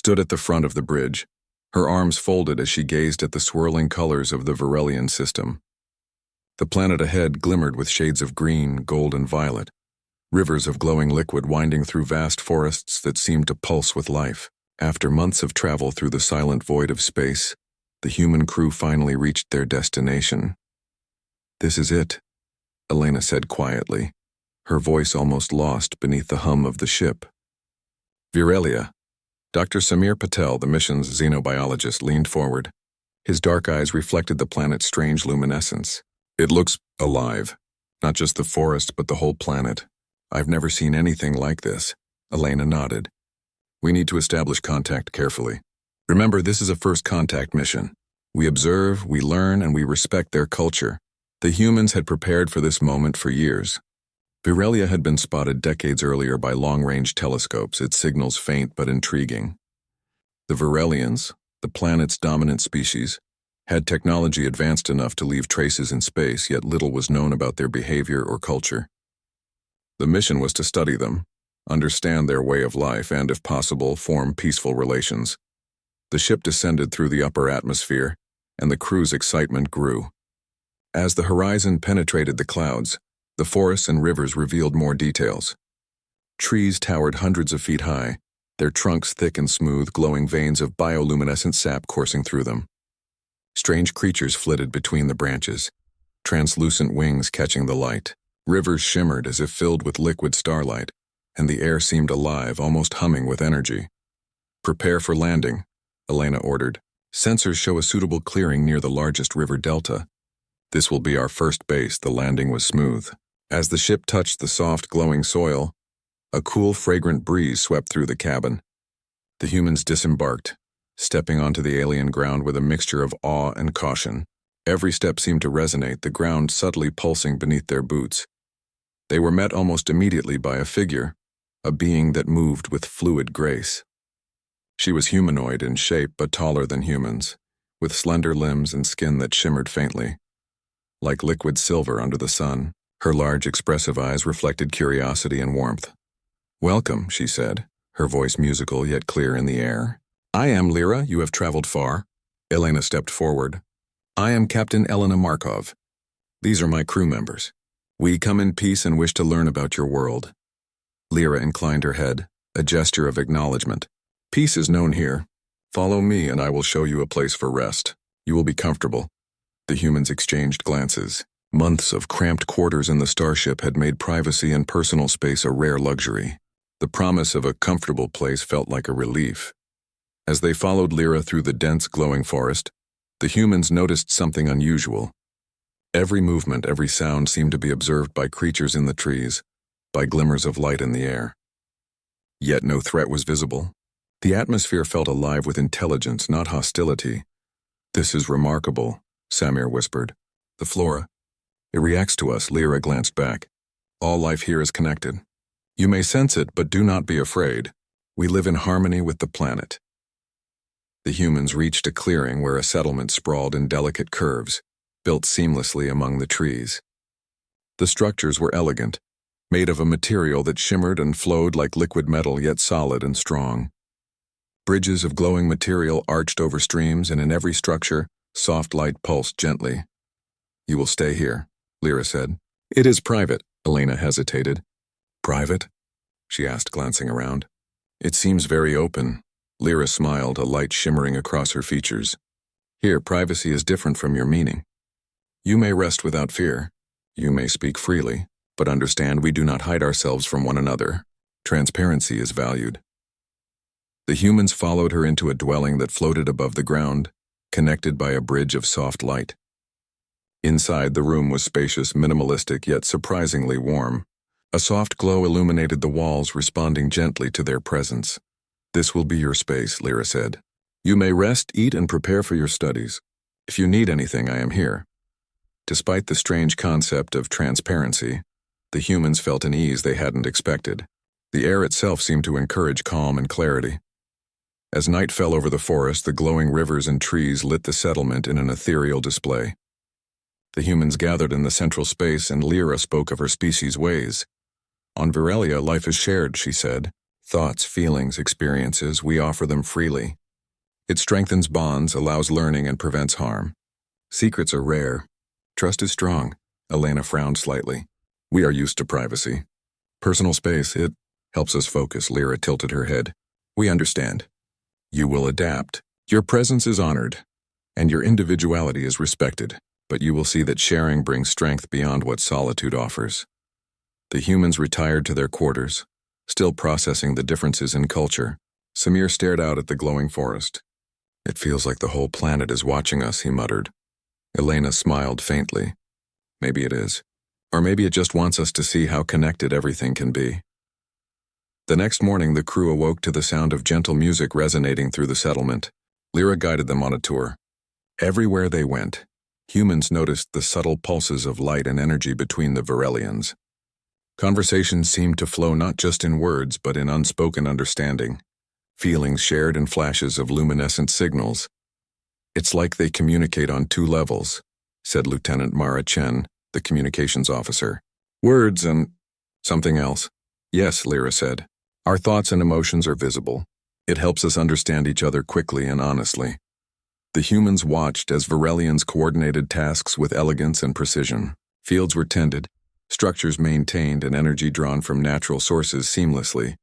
stood at the front of the bridge, her arms folded as she gazed at the swirling colors of the Virelian system. The planet ahead glimmered with shades of green, gold, and violet, rivers of glowing liquid winding through vast forests that seemed to pulse with life. After months of travel through the silent void of space, the human crew finally reached their destination. "This is it," Elena said quietly, her voice almost lost beneath the hum of the ship. Virelia. Dr. Samir Patel, the mission's xenobiologist, leaned forward. His dark eyes reflected the planet's strange luminescence. "It looks alive. Not just the forest, but the whole planet. I've never seen anything like this." Elena nodded. "We need to establish contact carefully. Remember, this is a first contact mission. We observe, we learn, and we respect their culture." The humans had prepared for this moment for years. Virelia had been spotted decades earlier by long-range telescopes, its signals faint but intriguing. The Virelians, the planet's dominant species, had technology advanced enough to leave traces in space, yet little was known about their behavior or culture. The mission was to study them, understand their way of life, and, if possible, form peaceful relations. The ship descended through the upper atmosphere, and the crew's excitement grew. As the horizon penetrated the clouds, the forests and rivers revealed more details. Trees towered hundreds of feet high, their trunks thick and smooth, glowing veins of bioluminescent sap coursing through them. Strange creatures flitted between the branches, translucent wings catching the light. Rivers shimmered as if filled with liquid starlight, and the air seemed alive, almost humming with energy. "Prepare for landing," Elena ordered. "Sensors show a suitable clearing near the largest river delta. This will be our first base." The landing was smooth. As the ship touched the soft, glowing soil, a cool, fragrant breeze swept through the cabin. The humans disembarked, stepping onto the alien ground with a mixture of awe and caution. Every step seemed to resonate, the ground subtly pulsing beneath their boots. They were met almost immediately by a figure, a being that moved with fluid grace. She was humanoid in shape but taller than humans, with slender limbs and skin that shimmered faintly, like liquid silver under the sun. Her large, expressive eyes reflected curiosity and warmth. "Welcome," she said, her voice musical yet clear in the air. "I am Lyra. You have traveled far." Elena stepped forward. "I am Captain Elena Markov. These are my crew members. We come in peace and wish to learn about your world." Lyra inclined her head, a gesture of acknowledgement. "Peace is known here. Follow me and I will show you a place for rest. You will be comfortable." The humans exchanged glances. Months of cramped quarters in the starship had made privacy and personal space a rare luxury. The promise of a comfortable place felt like a relief. As they followed Lyra through the dense, glowing forest, the humans noticed something unusual. Every movement, every sound seemed to be observed by creatures in the trees, by glimmers of light in the air. Yet no threat was visible. The atmosphere felt alive with intelligence, not hostility. "This is remarkable," Samir whispered. "The flora. It reacts to us." Lyra glanced back. "All life here is connected. You may sense it, but do not be afraid. We live in harmony with the planet." The humans reached a clearing where a settlement sprawled in delicate curves, built seamlessly among the trees. The structures were elegant, made of a material that shimmered and flowed like liquid metal, yet solid and strong. Bridges of glowing material arched over streams, and in every structure, soft light pulsed gently. "You will stay here," Lyra said. "It is private." Elena hesitated. "Private?" she asked, glancing around. "It seems very open." Lyra smiled, a light shimmering across her features. "Here, privacy is different from your meaning. You may rest without fear. You may speak freely, but understand we do not hide ourselves from one another. Transparency is valued." The humans followed her into a dwelling that floated above the ground, connected by a bridge of soft light. Inside, the room was spacious, minimalistic, yet surprisingly warm. A soft glow illuminated the walls, responding gently to their presence. "This will be your space," Lyra said. "You may rest, eat, and prepare for your studies. If you need anything, I am here." Despite the strange concept of transparency, the humans felt an ease they hadn't expected. The air itself seemed to encourage calm and clarity. As night fell over the forest, the glowing rivers and trees lit the settlement in an ethereal display. The humans gathered in the central space, and Lyra spoke of her species' ways. "On Virelia, life is shared," she said, Thoughts, feelings, experiences, we offer them freely. It strengthens bonds, allows learning, and prevents harm. Secrets are rare. Trust is strong. Elena frowned slightly. We are used to privacy. Personal space, it helps us focus. Lyra tilted her head. We understand. You will adapt. Your presence is honored, and your individuality is respected, but you will see that sharing brings strength beyond what solitude offers. The humans retired to their quarters, still processing the differences in culture. Samir stared out at the glowing forest. It feels like the whole planet is watching us, he muttered. Elena smiled faintly. Maybe it is. Or maybe it just wants us to see how connected everything can be. The next morning, the crew awoke to the sound of gentle music resonating through the settlement. Lyra guided them on a tour. Everywhere they went, humans noticed the subtle pulses of light and energy between the Virelians. Conversations seemed to flow not just in words, but in unspoken understanding. Feelings shared in flashes of luminescent signals. It's like they communicate on two levels, said Lieutenant Mara Chen, the communications officer. Words and something else. Yes, Lyra said. Our thoughts and emotions are visible. It helps us understand each other quickly and honestly. The humans watched as Virelians coordinated tasks with elegance and precision. Fields were tended, structures maintained, and energy drawn from natural sources seamlessly,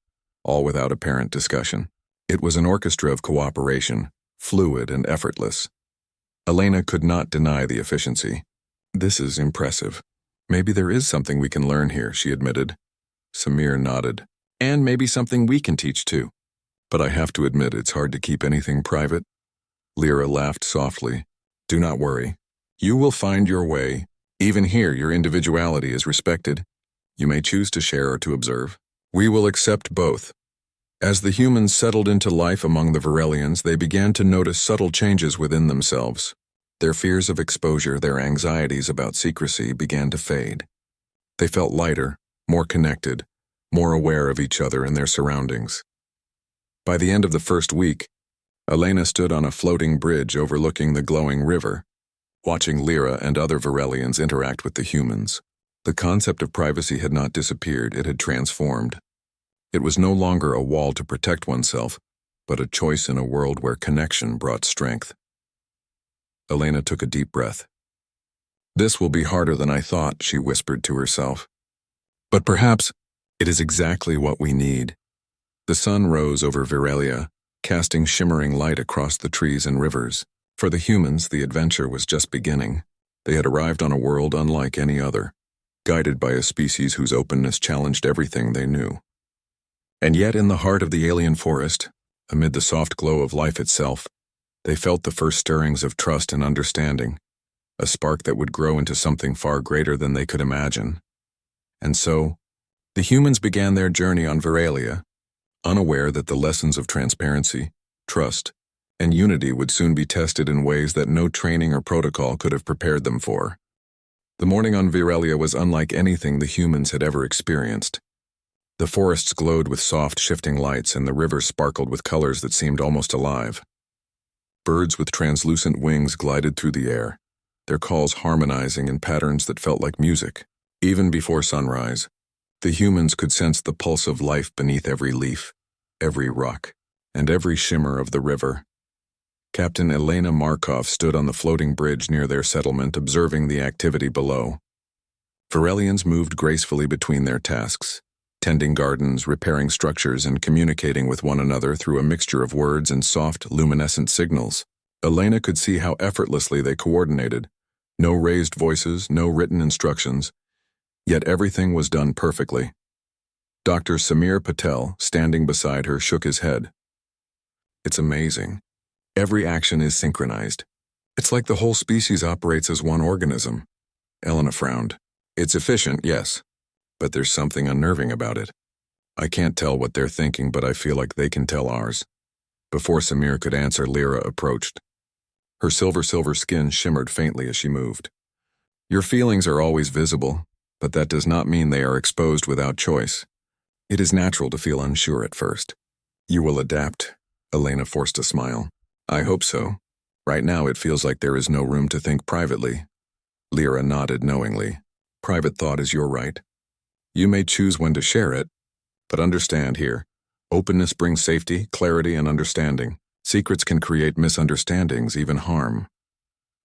all without apparent discussion. It was an orchestra of cooperation, fluid and effortless. Elena could not deny the efficiency. This is impressive. Maybe there is something we can learn here, she admitted. Samir nodded. And maybe something we can teach too. But I have to admit it's hard to keep anything private. Lyra laughed softly. Do not worry. You will find your way. Even here, your individuality is respected. You may choose to share or to observe. We will accept both. As the humans settled into life among the Virelians, they began to notice subtle changes within themselves. Their fears of exposure, their anxieties about secrecy began to fade. They felt lighter, more connected, more aware of each other and their surroundings. By the end of the first week, Elena stood on a floating bridge overlooking the glowing river, watching Lyra and other Virelians interact with the humans. The concept of privacy had not disappeared, it had transformed. It was no longer a wall to protect oneself, but a choice in a world where connection brought strength. Elena took a deep breath. This will be harder than I thought, she whispered to herself. But perhaps it is exactly what we need. The sun rose over Virelia, casting shimmering light across the trees and rivers. For the humans, the adventure was just beginning. They had arrived on a world unlike any other, guided by a species whose openness challenged everything they knew. And yet in the heart of the alien forest, amid the soft glow of life itself, they felt the first stirrings of trust and understanding, a spark that would grow into something far greater than they could imagine. And so, the humans began their journey on Virelia, unaware that the lessons of transparency, trust, and unity would soon be tested in ways that no training or protocol could have prepared them for. The morning on Virelia was unlike anything the humans had ever experienced. The forests glowed with soft, shifting lights, and the river sparkled with colors that seemed almost alive. Birds with translucent wings glided through the air, their calls harmonizing in patterns that felt like music. Even before sunrise, the humans could sense the pulse of life beneath every leaf, every rock, and every shimmer of the river. Captain Elena Markov stood on the floating bridge near their settlement, observing the activity below. Virelians moved gracefully between their tasks, tending gardens, repairing structures, and communicating with one another through a mixture of words and soft, luminescent signals. Elena could see how effortlessly they coordinated. No raised voices, no written instructions, yet everything was done perfectly. Dr. Samir Patel, standing beside her, shook his head. It's amazing. Every action is synchronized. It's like the whole species operates as one organism. Elena frowned. It's efficient, yes, but there's something unnerving about it. I can't tell what they're thinking, but I feel like they can tell ours. Before Samir could answer, Lyra approached. Her silver skin shimmered faintly as she moved. Your feelings are always visible, but that does not mean they are exposed without choice. It is natural to feel unsure at first. You will adapt, Elena forced a smile. I hope so. Right now it feels like there is no room to think privately. Lyra nodded knowingly. Private thought is your right. You may choose when to share it, but understand here, Openness brings safety, clarity, and understanding. Secrets can create misunderstandings, even harm.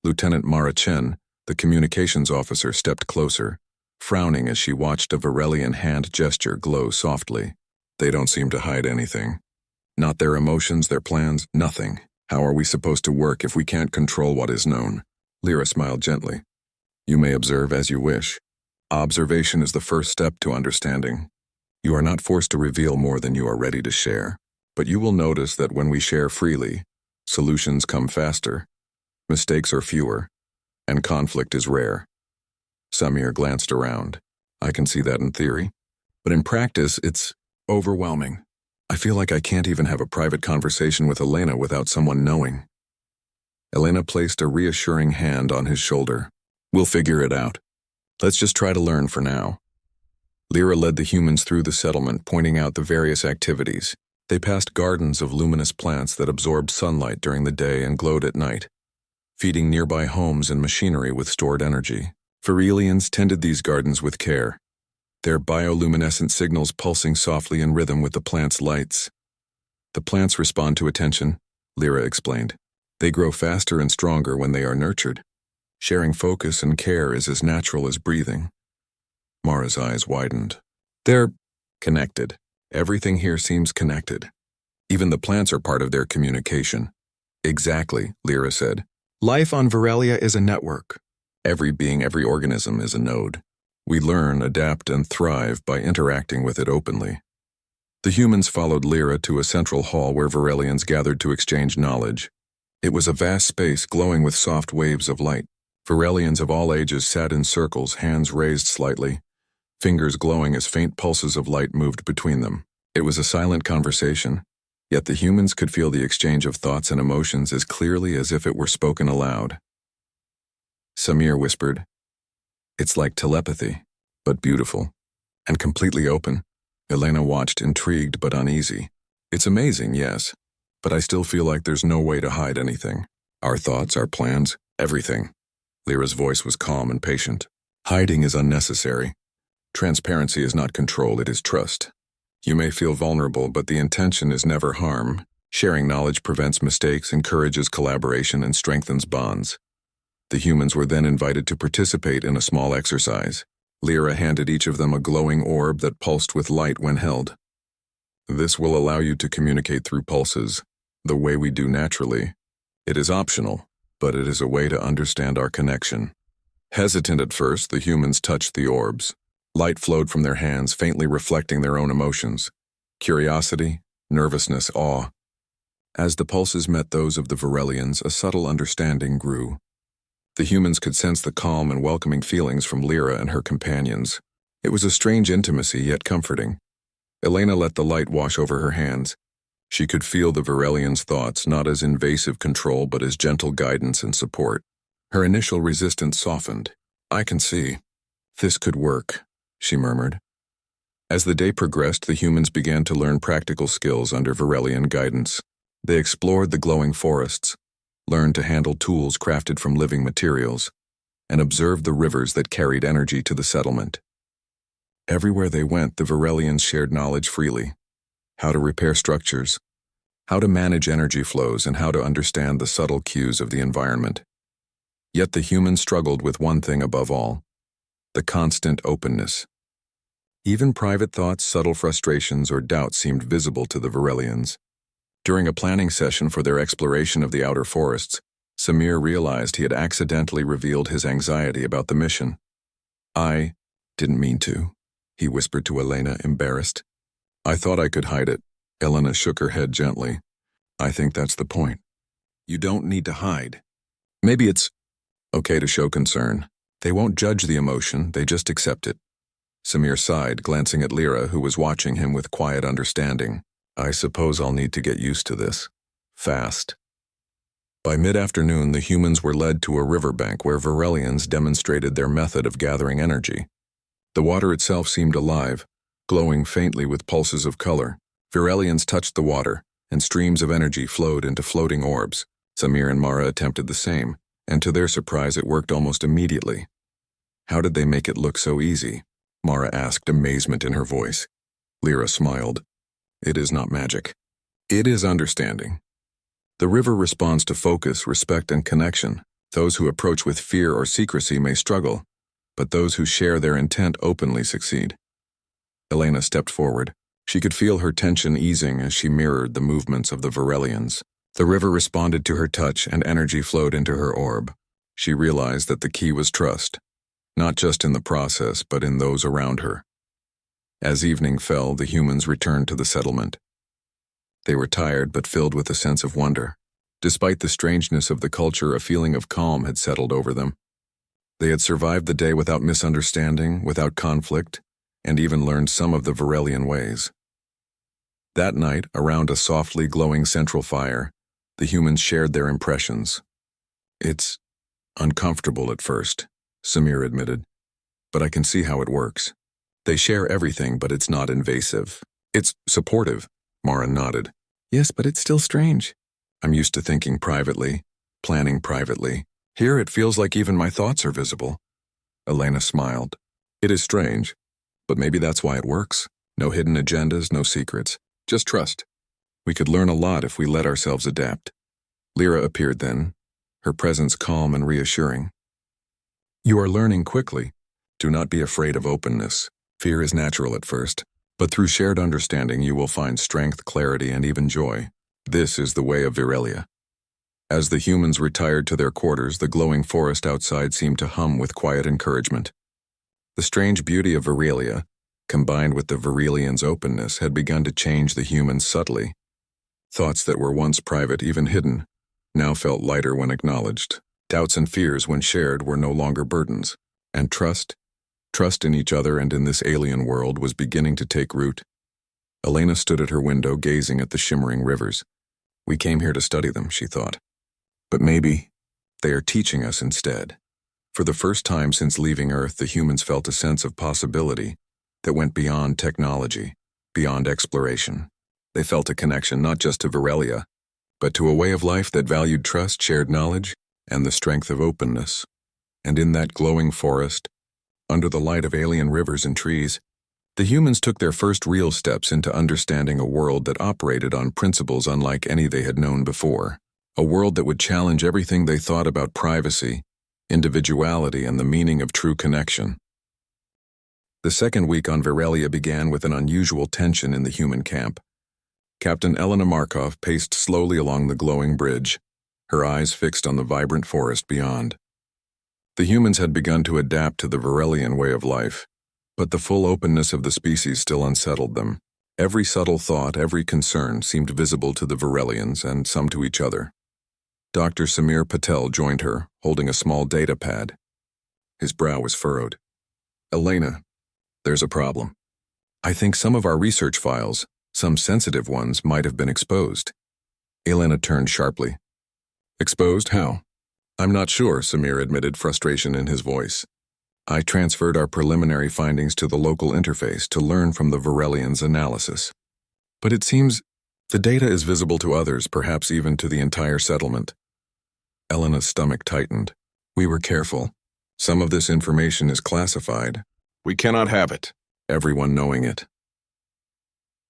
Lieutenant Mara Chen, the communications officer, stepped closer, frowning as she watched a Varelian hand gesture glow softly. They don't seem to hide anything. Not their emotions, their plans, nothing. How are we supposed to work if we can't control what is known? Lyra smiled gently. You may observe as you wish. Observation is the first step to understanding. You are not forced to reveal more than you are ready to share, but you will notice that when we share freely, solutions come faster, mistakes are fewer, and conflict is rare. Samir glanced around. I can see that in theory, but in practice, it's overwhelming. I feel like I can't even have a private conversation with Elena without someone knowing. Elena placed a reassuring hand on his shoulder. We'll figure it out. Let's just try to learn for now. Lyra led the humans through the settlement, pointing out the various activities. They passed gardens of luminous plants that absorbed sunlight during the day and glowed at night, feeding nearby homes and machinery with stored energy. Varelians tended these gardens with care, their bioluminescent signals pulsing softly in rhythm with the plants' lights. The plants respond to attention, Lyra explained. They grow faster and stronger when they are nurtured. Sharing focus and care is as natural as breathing. Mara's eyes widened. They're connected. Everything here seems connected. Even the plants are part of their communication. Exactly, Lyra said. Life on Varelia is a network. Every being, every organism is a node. We learn, adapt, and thrive by interacting with it openly. The humans followed Lyra to a central hall where Varelians gathered to exchange knowledge. It was a vast space glowing with soft waves of light. Varelians of all ages sat in circles, hands raised slightly, fingers glowing as faint pulses of light moved between them. It was a silent conversation, yet the humans could feel the exchange of thoughts and emotions as clearly as if it were spoken aloud. Samir whispered, It's like telepathy, but beautiful, and completely open. Elena watched, intrigued but uneasy. It's amazing, yes, but I still feel like there's no way to hide anything. Our thoughts, our plans, everything. Lyra's voice was calm and patient. Hiding is unnecessary. Transparency is not control, it is trust. You may feel vulnerable, but the intention is never harm. Sharing knowledge prevents mistakes, encourages collaboration, and strengthens bonds. The humans were then invited to participate in a small exercise. Lyra handed each of them a glowing orb that pulsed with light when held. This will allow you to communicate through pulses, the way we do naturally. It is optional, but it is a way to understand our connection. Hesitant at first, the humans touched the orbs. Light flowed from their hands, faintly reflecting their own emotions. Curiosity, nervousness, awe. As the pulses met those of the Varelians, a subtle understanding grew. The humans could sense the calm and welcoming feelings from Lyra and her companions. It was a strange intimacy, yet comforting. Elena let the light wash over her hands. She could feel the Varelians' thoughts, not as invasive control, but as gentle guidance and support. Her initial resistance softened. I can see. This could work, she murmured. As the day progressed, the humans began to learn practical skills under Varelian guidance. They explored the glowing forests, learned to handle tools crafted from living materials, and observed the rivers that carried energy to the settlement. Everywhere they went, the Varelians shared knowledge freely. How to repair structures, how to manage energy flows, and how to understand the subtle cues of the environment. Yet the humans struggled with one thing above all: the constant openness. Even private thoughts, subtle frustrations, or doubts seemed visible to the Varelians. During a planning session for their exploration of the outer forests, Samir realized he had accidentally revealed his anxiety about the mission. I didn't mean to, he whispered to Elena, embarrassed. I thought I could hide it. Elena shook her head gently. I think that's the point. You don't need to hide. Maybe it's okay to show concern. They won't judge the emotion, they just accept it. Samir sighed, glancing at Lyra, who was watching him with quiet understanding. I suppose I'll need to get used to this. Fast. By mid-afternoon, the humans were led to a riverbank where Varelians demonstrated their method of gathering energy. The water itself seemed alive, glowing faintly with pulses of color. Varelians touched the water, and streams of energy flowed into floating orbs. Samir and Mara attempted the same, and to their surprise it worked almost immediately. How did they make it look so easy? Mara asked, amazement in her voice. Lyra smiled. It is not magic. It is understanding. The river responds to focus, respect, and connection. Those who approach with fear or secrecy may struggle, but those who share their intent openly succeed. Elena stepped forward. She could feel her tension easing as she mirrored the movements of the Virelians. The river responded to her touch and energy flowed into her orb. She realized that the key was trust, not just in the process, but in those around her. As evening fell, the humans returned to the settlement. They were tired but filled with a sense of wonder. Despite the strangeness of the culture, a feeling of calm had settled over them. They had survived the day without misunderstanding, without conflict, and even learned some of the Virelian ways. That night, around a softly glowing central fire, the humans shared their impressions. "It's uncomfortable at first," Samir admitted, "but I can see how it works. They share everything, but it's not invasive. It's supportive," Mara nodded. "Yes, but it's still strange. I'm used to thinking privately, planning privately. Here it feels like even my thoughts are visible." Elena smiled. "It is strange, but maybe that's why it works. No hidden agendas, no secrets. Just trust. We could learn a lot if we let ourselves adapt." Lyra appeared then, her presence calm and reassuring. "You are learning quickly. Do not be afraid of openness. Fear is natural at first, but through shared understanding you will find strength, clarity, and even joy. This is the way of Virelia." As the humans retired to their quarters, the glowing forest outside seemed to hum with quiet encouragement. The strange beauty of Virelia, combined with the Virelians' openness, had begun to change the humans subtly. Thoughts that were once private, even hidden, now felt lighter when acknowledged. Doubts and fears, when shared, were no longer burdens. And trust in each other and in this alien world, was beginning to take root. Elena stood at her window, gazing at the shimmering rivers. "We came here to study them," she thought. "But maybe they are teaching us instead." For the first time since leaving Earth, the humans felt a sense of possibility that went beyond technology, beyond exploration. They felt a connection not just to Virelia, but to a way of life that valued trust, shared knowledge, and the strength of openness. And in that glowing forest, under the light of alien rivers and trees, the humans took their first real steps into understanding a world that operated on principles unlike any they had known before. A world that would challenge everything they thought about privacy, individuality, and the meaning of true connection. The second week on Virelia began with an unusual tension in the human camp. Captain Elena Markov paced slowly along the glowing bridge, her eyes fixed on the vibrant forest beyond. The humans had begun to adapt to the Virelian way of life, but the full openness of the species still unsettled them. Every subtle thought, every concern seemed visible to the Virelians and some to each other. Dr. Samir Patel joined her, holding a small data pad. His brow was furrowed. "Elena, there's a problem. I think some of our research files, some sensitive ones, might have been exposed." Elena turned sharply. "Exposed? How?" "I'm not sure," Samir admitted, frustration in his voice. "I transferred our preliminary findings to the local interface to learn from the Virelians' analysis. But it seems the data is visible to others, perhaps even to the entire settlement." Elena's stomach tightened. "We were careful. Some of this information is classified. We cannot have it, everyone knowing it."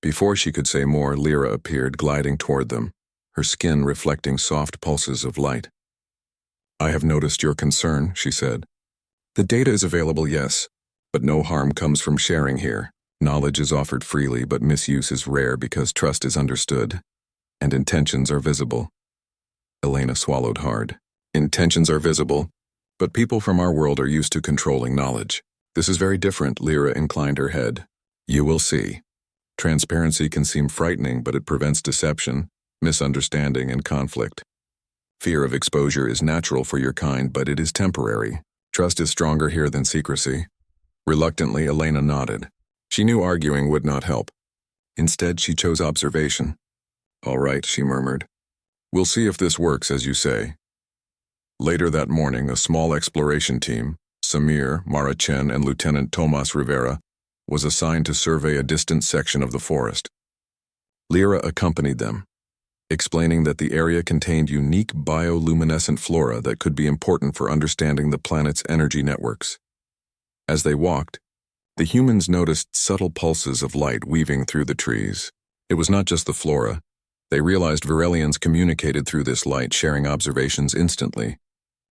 Before she could say more, Lyra appeared, gliding toward them, her skin reflecting soft pulses of light. "I have noticed your concern," she said. "The data is available, yes, but no harm comes from sharing here. Knowledge is offered freely, but misuse is rare because trust is understood, and intentions are visible." Elena swallowed hard. "Intentions are visible, but people from our world are used to controlling knowledge. This is very different," Lyra inclined her head. "You will see. Transparency can seem frightening, but it prevents deception, misunderstanding, and conflict. Fear of exposure is natural for your kind, but it is temporary. Trust is stronger here than secrecy." Reluctantly, Elena nodded. She knew arguing would not help. Instead, she chose observation. "All right," she murmured. "We'll see if this works as you say." Later that morning, a small exploration team, Samir, Mara Chen, and Lieutenant Tomas Rivera, was assigned to survey a distant section of the forest. Lyra accompanied them, explaining that the area contained unique bioluminescent flora that could be important for understanding the planet's energy networks. As they walked, the humans noticed subtle pulses of light weaving through the trees. It was not just the flora. They realized Virelians communicated through this light, sharing observations instantly.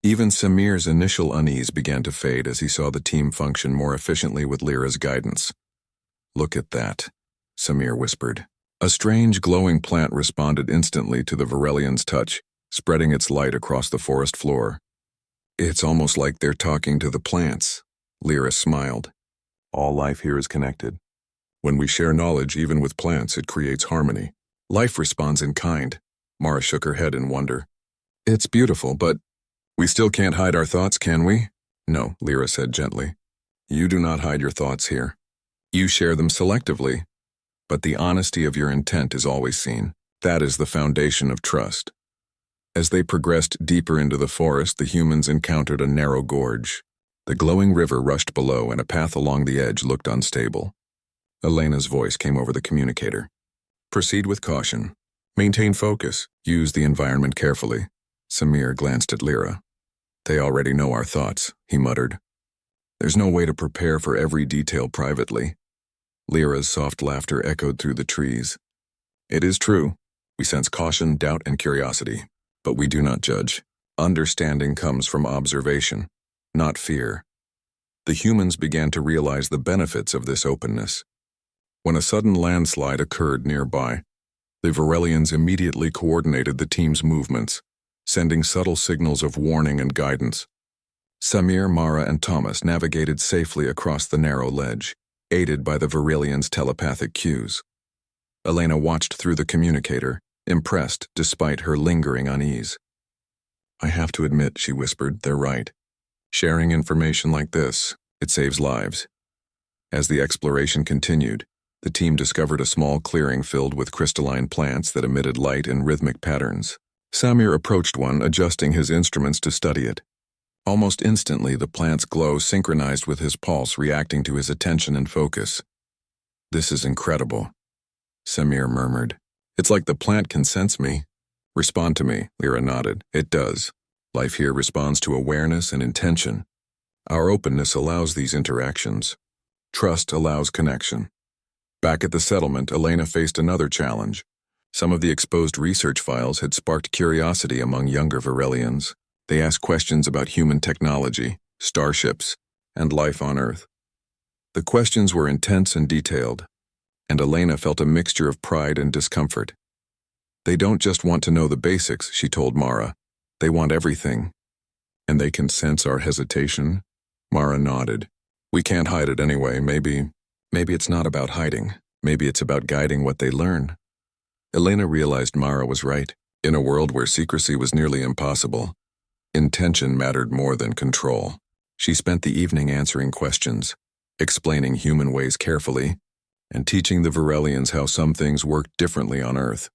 Even Samir's initial unease began to fade as he saw the team function more efficiently with Lyra's guidance. "Look at that," Samir whispered. A strange glowing plant responded instantly to the Virelian's touch, spreading its light across the forest floor. "It's almost like they're talking to the plants," Lyra smiled. "All life here is connected. When we share knowledge, even with plants, it creates harmony. Life responds in kind." Mara shook her head in wonder. "It's beautiful, but we still can't hide our thoughts, can we?" "No," Lyra said gently. "You do not hide your thoughts here. You share them selectively, but the honesty of your intent is always seen. That is the foundation of trust." As they progressed deeper into the forest, the humans encountered a narrow gorge. The glowing river rushed below, and a path along the edge looked unstable. Elena's voice came over the communicator. "Proceed with caution. Maintain focus. Use the environment carefully." Samir glanced at Lyra. "They already know our thoughts," he muttered. "There's no way to prepare for every detail privately." Lyra's soft laughter echoed through the trees. "It is true. We sense caution, doubt, and curiosity, but we do not judge. Understanding comes from observation, not fear." The humans began to realize the benefits of this openness. When a sudden landslide occurred nearby, the Virelians immediately coordinated the team's movements, sending subtle signals of warning and guidance. Samir, Mara, and Thomas navigated safely across the narrow ledge, aided by the Virelians' telepathic cues. Elena watched through the communicator, impressed despite her lingering unease. "I have to admit," she whispered, "they're right. Sharing information like this, it saves lives." As the exploration continued, the team discovered a small clearing filled with crystalline plants that emitted light in rhythmic patterns. Samir approached one, adjusting his instruments to study it. Almost instantly, the plant's glow synchronized with his pulse, reacting to his attention and focus. "This is incredible," Samir murmured. "It's like the plant can sense me." "Respond to me," Lyra nodded. "It does. Life here responds to awareness and intention. Our openness allows these interactions. Trust allows connection." Back at the settlement, Elena faced another challenge. Some of the exposed research files had sparked curiosity among younger Virelians. They asked questions about human technology, starships, and life on Earth. The questions were intense and detailed, and Elena felt a mixture of pride and discomfort. "They don't just want to know the basics," she told Mara. "They want everything." "And they can sense our hesitation?" Mara nodded. "We can't hide it anyway. Maybe it's not about hiding. Maybe it's about guiding what they learn." Elena realized Mara was right. In a world where secrecy was nearly impossible, intention mattered more than control. She spent the evening answering questions, explaining human ways carefully, and teaching the Virelians how some things worked differently on Earth.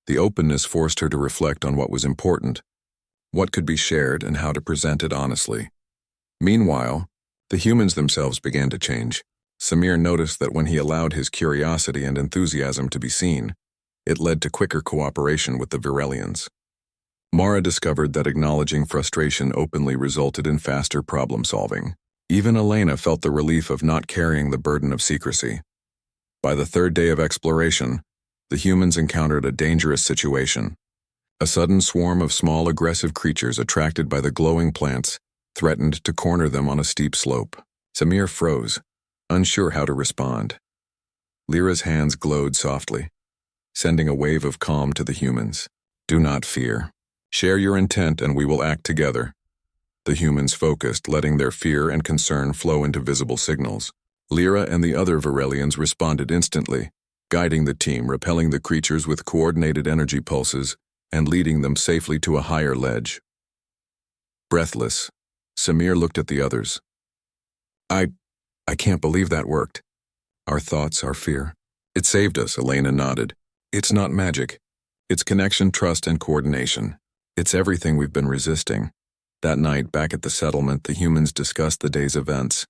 The openness forced her to reflect on what was important, what could be shared, and how to present it honestly. Meanwhile, the humans themselves began to change. Samir noticed that when he allowed his curiosity and enthusiasm to be seen, it led to quicker cooperation with the Virelians. Mara discovered that acknowledging frustration openly resulted in faster problem-solving. Even Elena felt the relief of not carrying the burden of secrecy. By the third day of exploration, the humans encountered a dangerous situation. A sudden swarm of small aggressive creatures attracted by the glowing plants threatened to corner them on a steep slope. Samir froze, unsure how to respond. Lyra's hands glowed softly, sending a wave of calm to the humans. "Do not fear. Share your intent and we will act together." The humans focused, letting their fear and concern flow into visible signals. Lyra and the other Virelians responded instantly, guiding the team, repelling the creatures with coordinated energy pulses and leading them safely to a higher ledge. Breathless, Samir looked at the others. I can't believe that worked." "Our thoughts, our fear. It saved us," Elena nodded. "It's not magic. It's connection, trust, and coordination. It's everything we've been resisting." That night, back at the settlement, the humans discussed the day's events.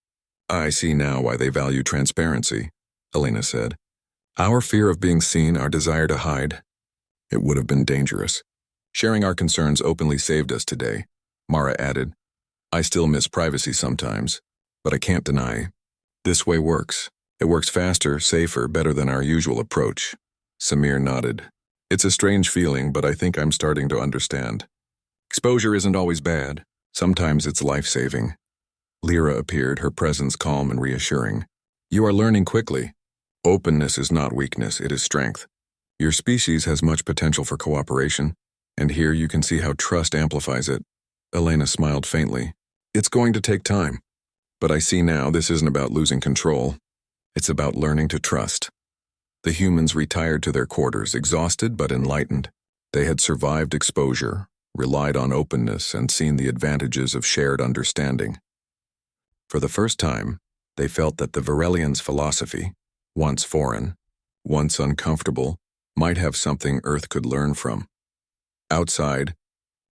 "I see now why they value transparency," Elena said. "Our fear of being seen, our desire to hide. It would have been dangerous. Sharing our concerns openly saved us today," Mara added. "I still miss privacy sometimes, but I can't deny. This way works. It works faster, safer, better than our usual approach." Samir nodded. It's a strange feeling, but I think I'm starting to understand. Exposure isn't always bad. Sometimes it's life-saving. Lyra appeared, her presence calm and reassuring. You are learning quickly. Openness is not weakness, it is strength. Your species has much potential for cooperation, and here you can see how trust amplifies it. Elena smiled faintly. It's going to take time, but I see now this isn't about losing control. It's about learning to trust. The humans retired to their quarters, exhausted but enlightened. They had survived exposure, relied on openness, and seen the advantages of shared understanding. For the first time, they felt that the Virelians' philosophy, once foreign, once uncomfortable, might have something Earth could learn from. Outside,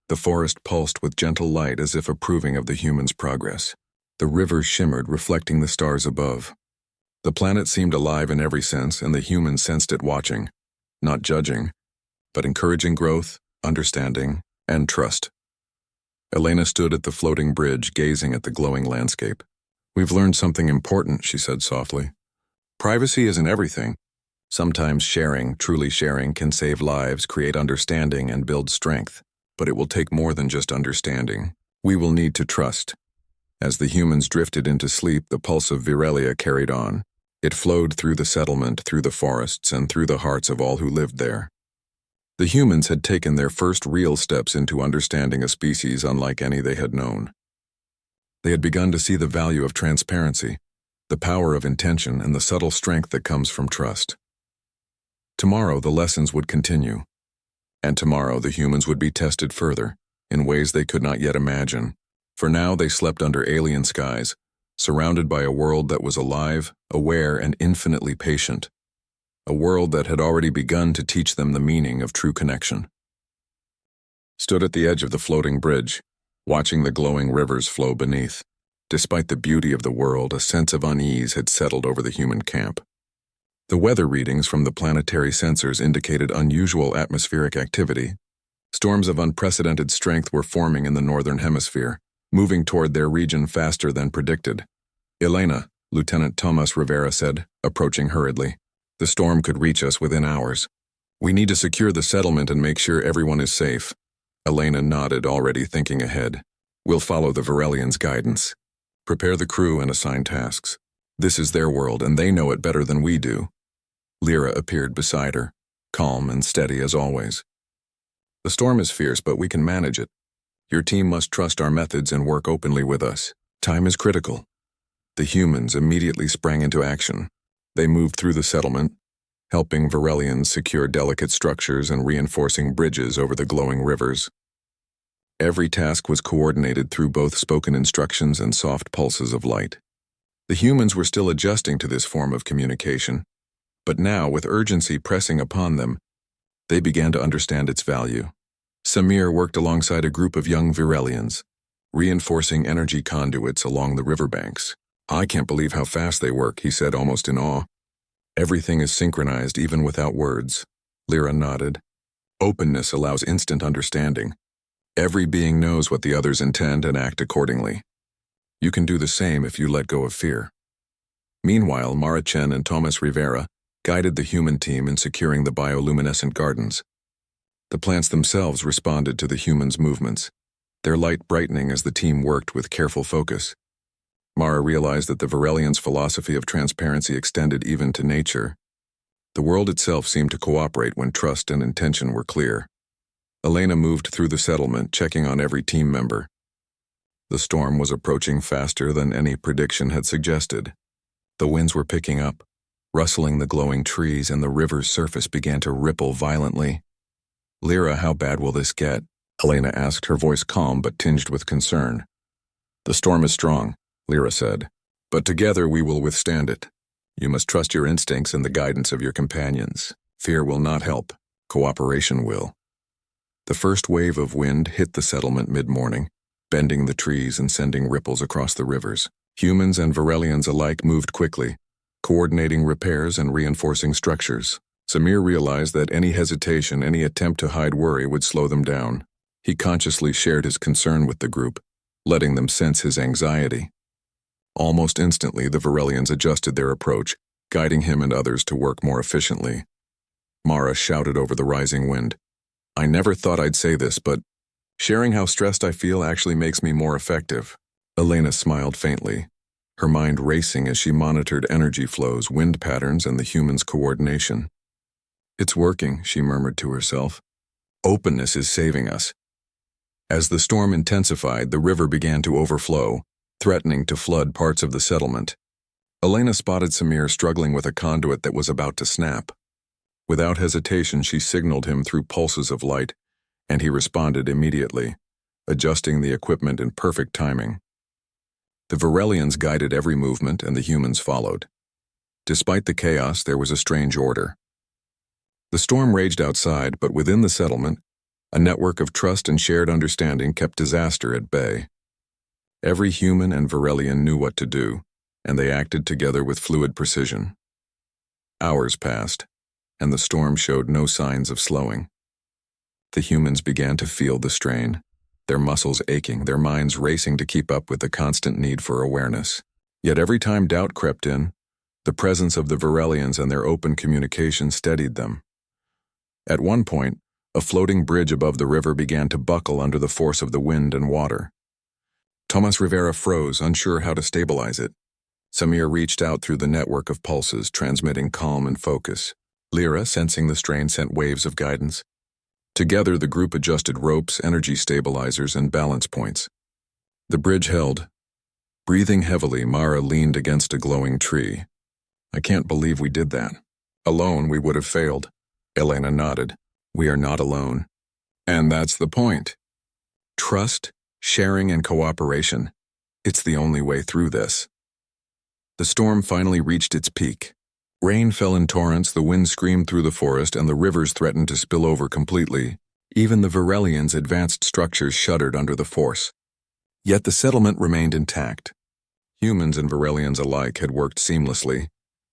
the forest pulsed with gentle light as if approving of the humans' progress. The rivers shimmered, reflecting the stars above. The planet seemed alive in every sense, and the humans sensed it watching, not judging, but encouraging growth, understanding, and trust. Elena stood at the floating bridge, gazing at the glowing landscape. We've learned something important, she said softly. Privacy isn't everything. Sometimes sharing, truly sharing, can save lives, create understanding, and build strength. But it will take more than just understanding. We will need to trust. As the humans drifted into sleep, the pulse of Virelia carried on. It flowed through the settlement, through the forests, and through the hearts of all who lived there. The humans had taken their first real steps into understanding a species unlike any they had known. They had begun to see the value of transparency, the power of intention, and the subtle strength that comes from trust. Tomorrow, the lessons would continue. And tomorrow, the humans would be tested further, in ways they could not yet imagine. For now, they slept under alien skies, surrounded by a world that was alive, aware, and infinitely patient. A world that had already begun to teach them the meaning of true connection. Stood at the edge of the floating bridge, watching the glowing rivers flow beneath. Despite the beauty of the world, a sense of unease had settled over the human camp. The weather readings from the planetary sensors indicated unusual atmospheric activity. Storms of unprecedented strength were forming in the northern hemisphere, moving toward their region faster than predicted. Elena, Lieutenant Thomas Rivera said, approaching hurriedly. The storm could reach us within hours. We need to secure the settlement and make sure everyone is safe. Elena nodded, already thinking ahead. We'll follow the Virelians' guidance. Prepare the crew and assign tasks. This is their world, and they know it better than we do. Lyra appeared beside her, calm and steady as always. The storm is fierce, but we can manage it. Your team must trust our methods and work openly with us. Time is critical. The humans immediately sprang into action. They moved through the settlement, helping Virelians secure delicate structures and reinforcing bridges over the glowing rivers. Every task was coordinated through both spoken instructions and soft pulses of light. The humans were still adjusting to this form of communication, but now, with urgency pressing upon them, they began to understand its value. Samir worked alongside a group of young Virelians, reinforcing energy conduits along the riverbanks. I can't believe how fast they work, he said, almost in awe. Everything is synchronized even without words. Lyra nodded. Openness allows instant understanding. Every being knows what the others intend and act accordingly. You can do the same if you let go of fear. Meanwhile, Marichen and Thomas Rivera guided the human team in securing the bioluminescent gardens. The plants themselves responded to the humans' movements, their light brightening as the team worked with careful focus. Mara realized that the Virelians' philosophy of transparency extended even to nature. The world itself seemed to cooperate when trust and intention were clear. Elena moved through the settlement, checking on every team member. The storm was approaching faster than any prediction had suggested. The winds were picking up, rustling the glowing trees, and the river's surface began to ripple violently. Lyra, how bad will this get? Elena asked, her voice calm but tinged with concern. The storm is strong, Lyra said, but together we will withstand it. You must trust your instincts and the guidance of your companions. Fear will not help. Cooperation will. The first wave of wind hit the settlement mid-morning, bending the trees and sending ripples across the rivers. Humans and Virelians alike moved quickly, coordinating repairs and reinforcing structures. Samir realized that any hesitation, any attempt to hide worry would slow them down. He consciously shared his concern with the group, letting them sense his anxiety. Almost instantly, the Virelians adjusted their approach, guiding him and others to work more efficiently. Mara shouted over the rising wind. I never thought I'd say this, but sharing how stressed I feel actually makes me more effective. Elena smiled faintly, her mind racing as she monitored energy flows, wind patterns, and the humans' coordination. It's working, she murmured to herself. Openness is saving us. As the storm intensified, the river began to overflow, threatening to flood parts of the settlement. Elena spotted Samir struggling with a conduit that was about to snap. Without hesitation, she signaled him through pulses of light, and he responded immediately, adjusting the equipment in perfect timing. The Varelians guided every movement, and the humans followed. Despite the chaos, there was a strange order. The storm raged outside, but within the settlement, a network of trust and shared understanding kept disaster at bay. Every human and Varelian knew what to do, and they acted together with fluid precision. Hours passed, and the storm showed no signs of slowing. The humans began to feel the strain, their muscles aching, their minds racing to keep up with the constant need for awareness. Yet every time doubt crept in, the presence of the Varelians and their open communication steadied them. At one point, a floating bridge above the river began to buckle under the force of the wind and water. Tomas Rivera froze, unsure how to stabilize it. Samir reached out through the network of pulses, transmitting calm and focus. Lyra, sensing the strain, sent waves of guidance. Together, the group adjusted ropes, energy stabilizers, and balance points. The bridge held. Breathing heavily, Mara leaned against a glowing tree. I can't believe we did that. Alone, we would have failed. Elena nodded. We are not alone. And that's the point. Trust, sharing, and cooperation. It's the only way through this. The storm finally reached its peak. Rain fell in torrents, the wind screamed through the forest, and the rivers threatened to spill over completely. Even the Varelians' advanced structures shuddered under the force. Yet the settlement remained intact. Humans and Varelians alike had worked seamlessly,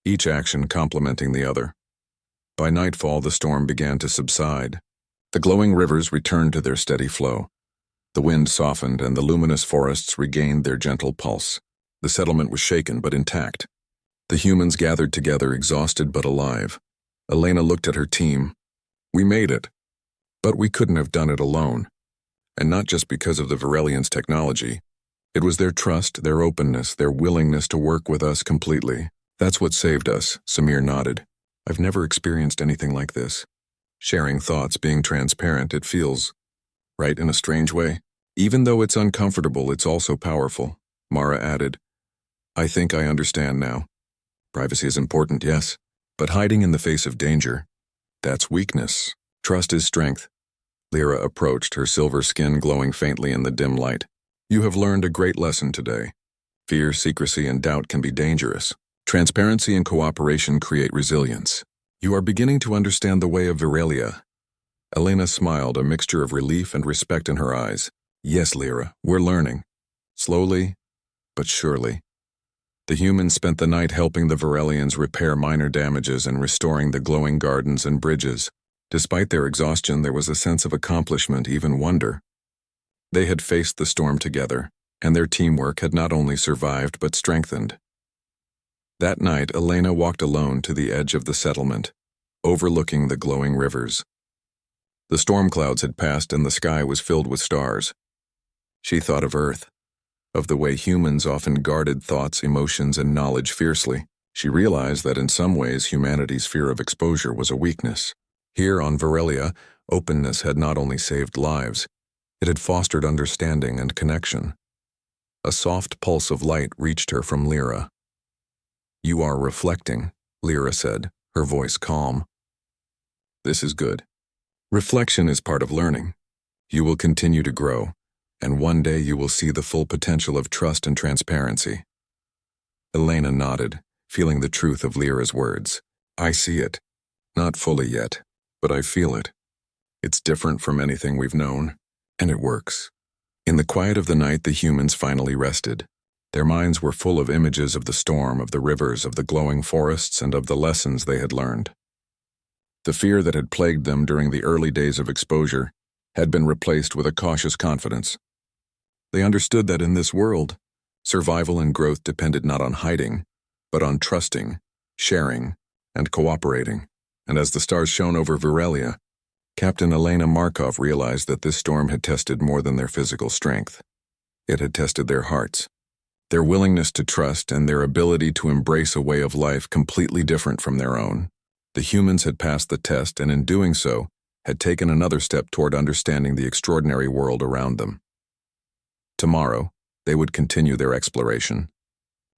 each action complementing the other. By nightfall, the storm began to subside. The glowing rivers returned to their steady flow. The wind softened, and the luminous forests regained their gentle pulse. The settlement was shaken but intact. The humans gathered together, exhausted but alive. Elena looked at her team. We made it. But we couldn't have done it alone. And not just because of the Varelians' technology. It was their trust, their openness, their willingness to work with us completely. That's what saved us, Samir nodded. I've never experienced anything like this. Sharing thoughts, being transparent, it feels right in a strange way. Even though it's uncomfortable, it's also powerful, Mara added. I think I understand now. Privacy is important, yes, but hiding in the face of danger, that's weakness. Trust is strength. Lyra approached, her silver skin glowing faintly in the dim light. You have learned a great lesson today. Fear, secrecy, and doubt can be dangerous. Transparency and cooperation create resilience. You are beginning to understand the way of Virelia. Elena smiled, a mixture of relief and respect in her eyes. Yes, Lyra, we're learning. Slowly, but surely. The humans spent the night helping the Varelians repair minor damages and restoring the glowing gardens and bridges. Despite their exhaustion, there was a sense of accomplishment, even wonder. They had faced the storm together, and their teamwork had not only survived but strengthened. That night, Elena walked alone to the edge of the settlement, overlooking the glowing rivers. The storm clouds had passed and the sky was filled with stars. She thought of Earth, of the way humans often guarded thoughts, emotions, and knowledge fiercely. She realized that in some ways humanity's fear of exposure was a weakness. Here on Varelia, openness had not only saved lives, it had fostered understanding and connection. A soft pulse of light reached her from Lyra. You are reflecting, Lyra said, her voice calm. This is good. Reflection is part of learning. You will continue to grow, and one day you will see the full potential of trust and transparency. Elena nodded, feeling the truth of Lyra's words. I see it. Not fully yet, but I feel it. It's different from anything we've known, and it works. In the quiet of the night, the humans finally rested. Their minds were full of images of the storm, of the rivers, of the glowing forests, and of the lessons they had learned. The fear that had plagued them during the early days of exposure had been replaced with a cautious confidence. They understood that in this world, survival and growth depended not on hiding, but on trusting, sharing, and cooperating. and as the stars shone over Virelia, Captain Elena Markov realized that this storm had tested more than their physical strength. It had tested their hearts, their willingness to trust, and their ability to embrace a way of life completely different from their own. The humans had passed the test, and in doing so, had taken another step toward understanding the extraordinary world around them. Tomorrow, they would continue their exploration.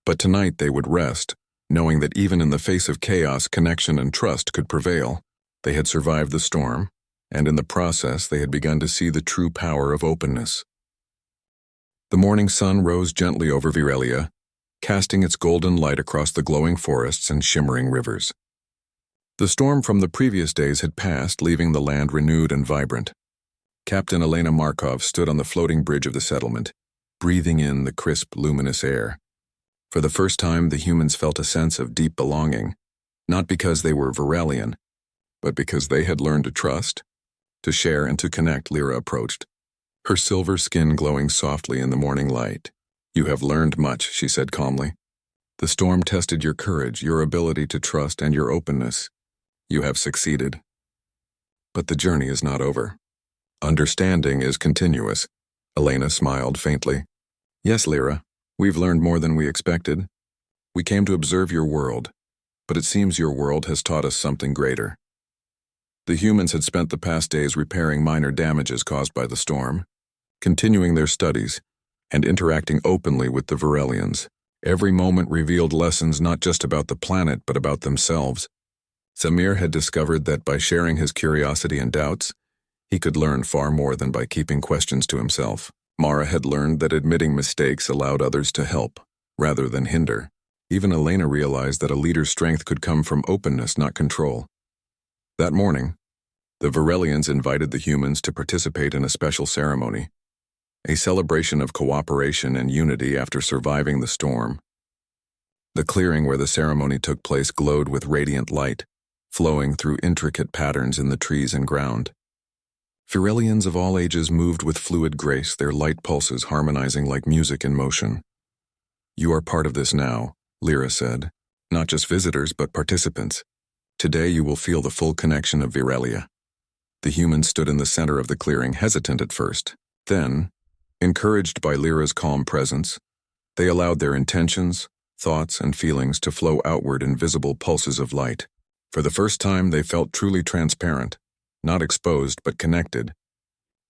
But tonight they would rest, knowing that even in the face of chaos, connection and trust could prevail. They had survived the storm, and in the process they had begun to see the true power of openness. The morning sun rose gently over Virelia, casting its golden light across the glowing forests and shimmering rivers. The storm from the previous days had passed, leaving the land renewed and vibrant. Captain Elena Markov stood on the floating bridge of the settlement, breathing in the crisp, luminous air. For the first time, the humans felt a sense of deep belonging, not because they were Virelian, but because they had learned to trust, to share, and to connect. Lyra approached, her silver skin glowing softly in the morning light. "You have learned much," she said calmly. "The storm tested your courage, your ability to trust, and your openness. You have succeeded. But the journey is not over. Understanding is continuous." Elena smiled faintly. "Yes, Lyra, we've learned more than we expected. We came to observe your world, but it seems your world has taught us something greater." The humans had spent the past days repairing minor damages caused by the storm, continuing their studies, and interacting openly with the Virelians. Every moment revealed lessons not just about the planet but about themselves. Samir had discovered that by sharing his curiosity and doubts, he could learn far more than by keeping questions to himself. Mara had learned that admitting mistakes allowed others to help, rather than hinder. Even Elena realized that a leader's strength could come from openness, not control. That morning, the Virelians invited the humans to participate in a special ceremony, a celebration of cooperation and unity after surviving the storm. The clearing where the ceremony took place glowed with radiant light, flowing through intricate patterns in the trees and ground. Virelians of all ages moved with fluid grace, their light pulses harmonizing like music in motion. "You are part of this now," Lyra said. "Not just visitors, but participants. Today you will feel the full connection of Virelia." The humans stood in the center of the clearing, hesitant at first. Then, encouraged by Lyra's calm presence, they allowed their intentions, thoughts, and feelings to flow outward in visible pulses of light. For the first time, they felt truly transparent, not exposed but connected.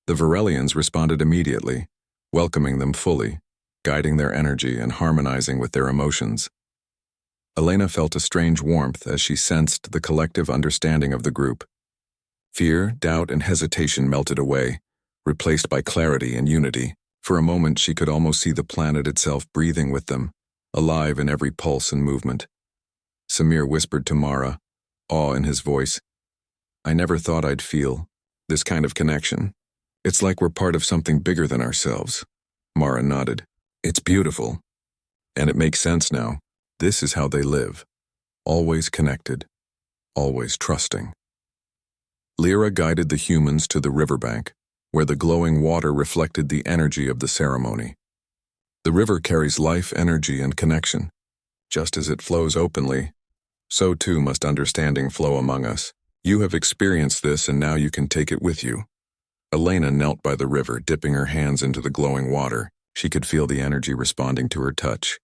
The Virelians responded immediately, welcoming them fully, guiding their energy and harmonizing with their emotions. Elena felt a strange warmth as she sensed the collective understanding of the group. Fear, doubt, and hesitation melted away, replaced by clarity and unity. For a moment, she could almost see the planet itself breathing with them, alive in every pulse and movement. Samir whispered to Mara, awe in his voice, "I never thought I'd feel this kind of connection. It's like we're part of something bigger than ourselves." Mara nodded. "It's beautiful. And it makes sense now. This is how they live. Always connected. Always trusting." Lyra guided the humans to the riverbank, where the glowing water reflected the energy of the ceremony. The river carries life, energy, and connection. Just as it flows openly, so too must understanding flow among us. You have experienced this, and now you can take it with you. Elena knelt by the river, dipping her hands into the glowing water. She could feel the energy responding to her touch,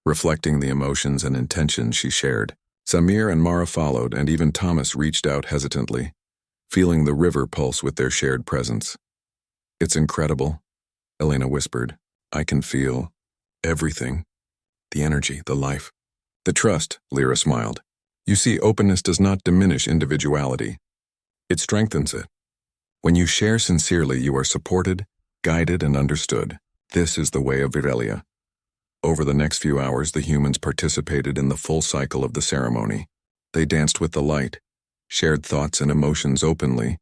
reflecting the emotions and intentions she shared. Samir and Mara followed, and even Thomas reached out hesitantly, feeling the river pulse with their shared presence. "It's incredible," Elena whispered. "I can feel everything. The energy, the life. The trust," Lyra smiled. "You see, openness does not diminish individuality. It strengthens it. When you share sincerely, you are supported, guided, and understood. This is the way of Virelia." Over the next few hours, the humans participated in the full cycle of the ceremony. They danced with the light, shared thoughts and emotions openly,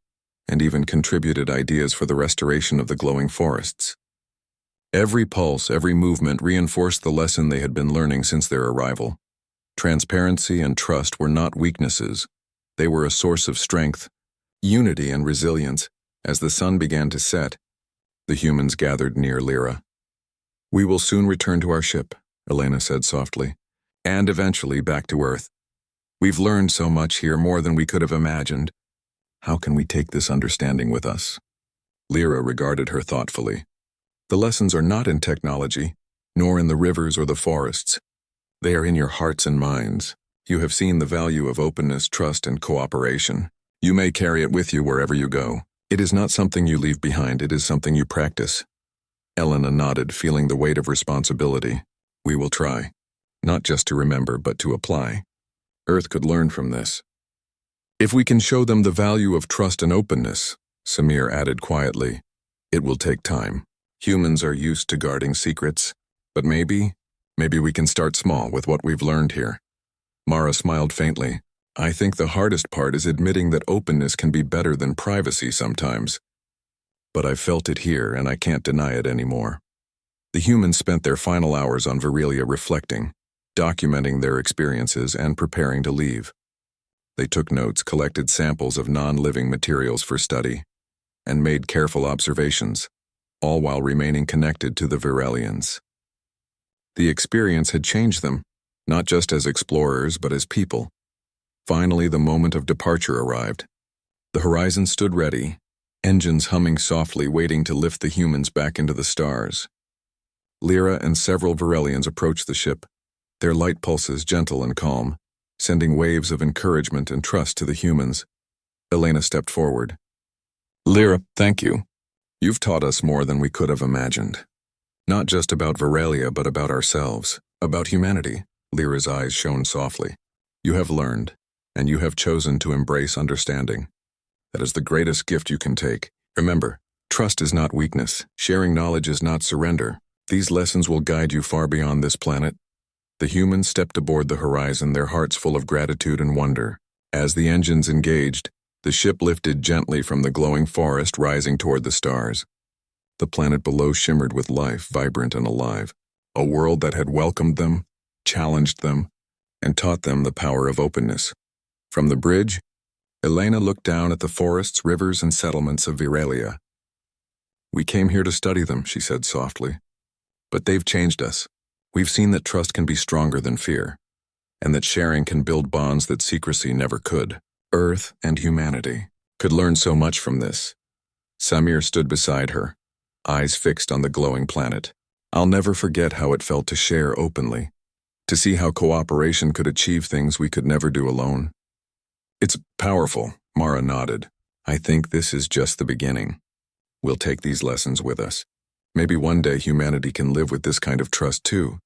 and even contributed ideas for the restoration of the glowing forests. Every pulse, every movement reinforced the lesson they had been learning since their arrival. Transparency and trust were not weaknesses. They were a source of strength, unity, and resilience. As the sun began to set, the humans gathered near Lyra. "We will soon return to our ship," Elena said softly, "and eventually back to Earth. We've learned so much here, more than we could have imagined. How can we take this understanding with us? Lyra regarded her thoughtfully. The lessons are not in technology, nor in the rivers or the forests. They are in your hearts and minds. You have seen the value of openness, trust, and cooperation. You may carry it with you wherever you go. It is not something you leave behind, it is something you practice. Elena nodded, feeling the weight of responsibility. We will try. Not just to remember, but to apply. Earth could learn from this. If we can show them the value of trust and openness, Samir added quietly, it will take time. Humans are used to guarding secrets, but maybe we can start small with what we've learned here. Mara smiled faintly. I think the hardest part is admitting that openness can be better than privacy sometimes. But I've felt it here, and I can't deny it anymore. The humans spent their final hours on Virelia reflecting, documenting their experiences, and preparing to leave. They took notes, collected samples of non-living materials for study, and made careful observations, all while remaining connected to the Virelians. The experience had changed them, not just as explorers, but as people. Finally, the moment of departure arrived. The horizon stood ready, engines humming softly, waiting to lift the humans back into the stars. Lyra and several Virelians approached the ship, their light pulses gentle and calm, sending waves of encouragement and trust to the humans. Elena stepped forward. Lyra, thank you. You've taught us more than we could have imagined. Not just about Virelia, but about ourselves, about humanity. Lyra's eyes shone softly. You have learned, and you have chosen to embrace understanding. That is the greatest gift you can take. Remember, trust is not weakness. Sharing knowledge is not surrender. These lessons will guide you far beyond this planet. The humans stepped aboard the horizon, their hearts full of gratitude and wonder. As the engines engaged, the ship lifted gently from the glowing forest, rising toward the stars. The planet below shimmered with life, vibrant and alive. A world that had welcomed them, challenged them, and taught them the power of openness. From the bridge, Elena looked down at the forests, rivers, and settlements of Virelia. We came here to study them, she said softly. But they've changed us. We've seen that trust can be stronger than fear, and that sharing can build bonds that secrecy never could. Earth and humanity could learn so much from this. Samir stood beside her, eyes fixed on the glowing planet. I'll never forget how it felt to share openly, to see how cooperation could achieve things we could never do alone. It's powerful, Mara nodded. I think this is just the beginning. We'll take these lessons with us. Maybe one day humanity can live with this kind of trust too.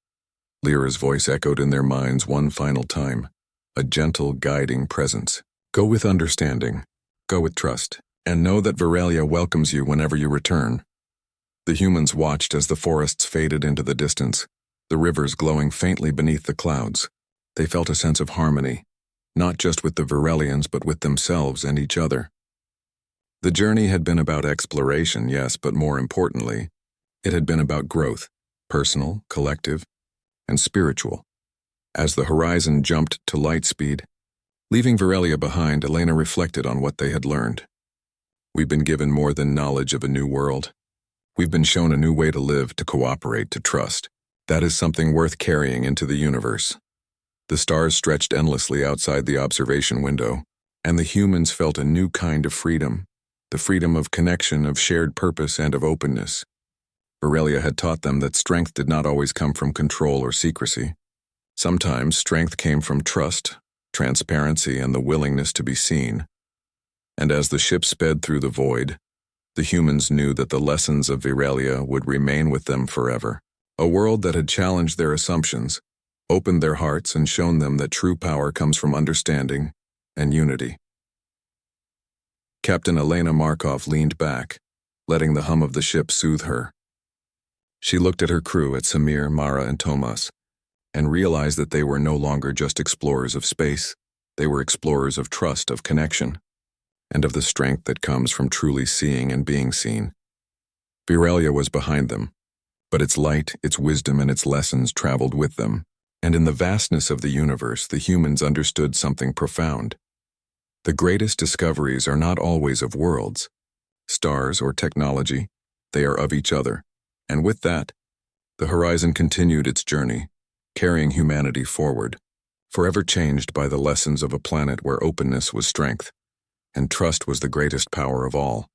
Lyra's voice echoed in their minds one final time, a gentle, guiding presence. Go with understanding, go with trust, and know that Virelia welcomes you whenever you return. The humans watched as the forests faded into the distance, the rivers glowing faintly beneath the clouds. They felt a sense of harmony, not just with the Virelians, but with themselves and each other. The journey had been about exploration, yes, but more importantly, it had been about growth, personal, collective, and spiritual. As the horizon jumped to light speed, leaving Virelia behind, Elena reflected on what they had learned. We've been given more than knowledge of a new world. We've been shown a new way to live, to cooperate, to trust. That is something worth carrying into the universe. The stars stretched endlessly outside the observation window, and the humans felt a new kind of freedom, the freedom of connection, of shared purpose, and of openness. Virelia had taught them that strength did not always come from control or secrecy. Sometimes strength came from trust, transparency, and the willingness to be seen. And as the ship sped through the void, the humans knew that the lessons of Virelia would remain with them forever. A world that had challenged their assumptions, opened their hearts, and shown them that true power comes from understanding and unity. Captain Elena Markov leaned back, letting the hum of the ship soothe her. She looked at her crew, at Samir, Mara, and Tomas, and realized that they were no longer just explorers of space. They were explorers of trust, of connection, and of the strength that comes from truly seeing and being seen. Virelia was behind them, but its light, its wisdom, and its lessons traveled with them. And in the vastness of the universe, the humans understood something profound. The greatest discoveries are not always of worlds, stars, or technology. They are of each other. And with that, the horizon continued its journey, carrying humanity forward, forever changed by the lessons of a planet where openness was strength, and trust was the greatest power of all.